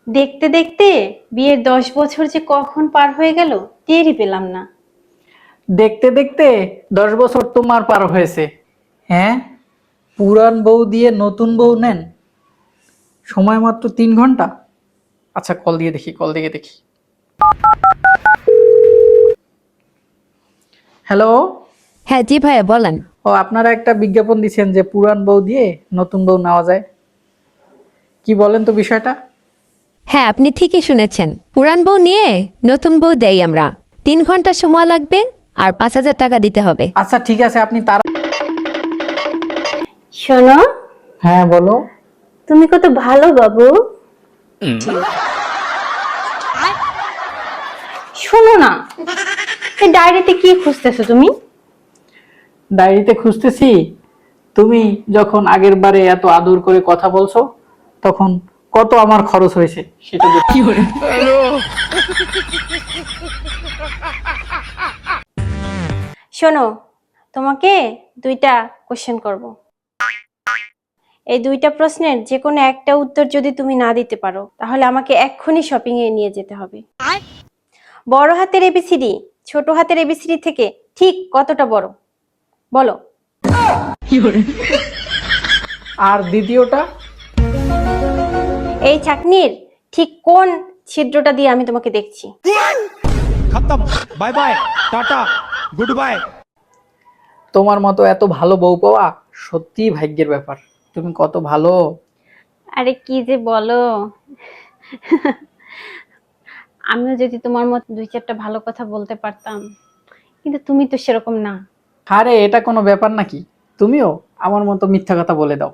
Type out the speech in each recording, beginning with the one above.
দেখতে দেখতে বিয়ের 10 বছর যে কখন পার হয়ে গেল টেরই পেলাম না। দেখতে দেখতে 10 বছর তোমার পার হয়েছে। হ্যাঁ, পুরান বউ দিয়ে নতুন বউ নেন, সময় মাত্র 3 ঘন্টা। আচ্ছা, কল দিয়ে দেখি, কল দিয়ে দেখি। হ্যালো। হ্যাঁ জি ভাইয়া বলেন। ও, আপনারা একটা বিজ্ঞাপন দিচ্ছেন যে পুরান বউ দিয়ে নতুন বউ নেওয়া যায়। কি বলেন তো বিষয়টা? হ্যাঁ আপনি ঠিকই শুনেছেন, পুরান বউ নিয়ে নতুন বউ দেই আমরা। 3 ঘন্টা সময় লাগবে আর 5,000 টাকা দিতে হবে। আচ্ছা ঠিক আছে, আপনি তারা। শোনো, হ্যাঁ বলো। তুমি কত ভালো বাবু। শোনো না, এই ডায়েরিতে কি খুঁজতেছো তুমি? ডায়েরিতে খুঁজতেছি, তুমি যখন আগের বারে এত আদর করে কথা বলছো তখন কত আমার খরচ হয়েছে সেটা দেখি। শোনো, তোমাকে 2টা কোশ্চেন করব। এই 2টা প্রশ্নের যে কোনো একটা উত্তর যদি তুমি না দিতে পারো তাহলে আমাকে এক্ষুনি শপিং এ নিয়ে যেতে হবে। বড় হাতের এবিসিডি ছোট হাতের এবিসিডি থেকে ঠিক কতটা বড় বলো। আর দ্বিতীয়টা? এই চাকনির ঠিক কোন ছিদ্রটা দিয়ে আমি তোমাকে দেখছি? खत्म। Bye bye tata good bye. তোমার মতো এত ভালো বউ পাওয়া সত্যিই ভাগ্যের ব্যাপার। তুমি কত ভালো। আরে কি যে বলো, আমিও যদি তোমার মতো 2-4টা ভালো কথা বলতে পারতাম, কিন্তু তুমি তো সেরকম না। আরে এটা কোনো ব্যাপার নাকি? তুমিও আমার মতো মিথ্যা কথা বলে দাও।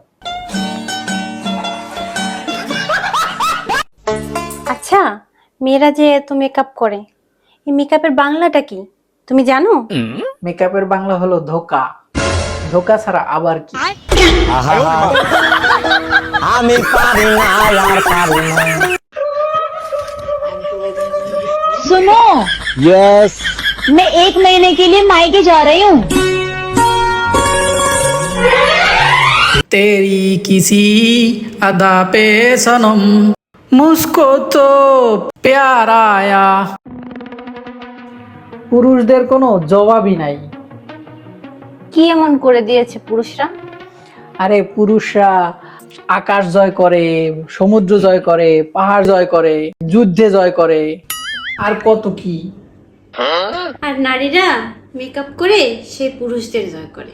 আচ্ছা, মেয়েরা যে এত মেকআপ করে, এই মেকআপের বাংলাটা কি তুমি জানো? মেকআপের বাংলা হলো ধোকা। ধোকা ছাড়া আবার কি? আমি পারি না আর পারি না। सुनो, यस। मैं 1 महीने के लिए मायके जा रही हूँ। तेरी किसी अदा पे सनम मुझको तो प्यार आया। পুরুষদের কোনো জবাবই নাই। কি এমন করে দিয়েছে পুরুষরা? আরে পুরুষরা আকাশ জয় করে, সমুদ্র জয় করে, পাহাড় জয় করে, যুদ্ধে জয় করে, আর কত কি। আর নারীরা মেকআপ করে সেই পুরুষদের জয় করে।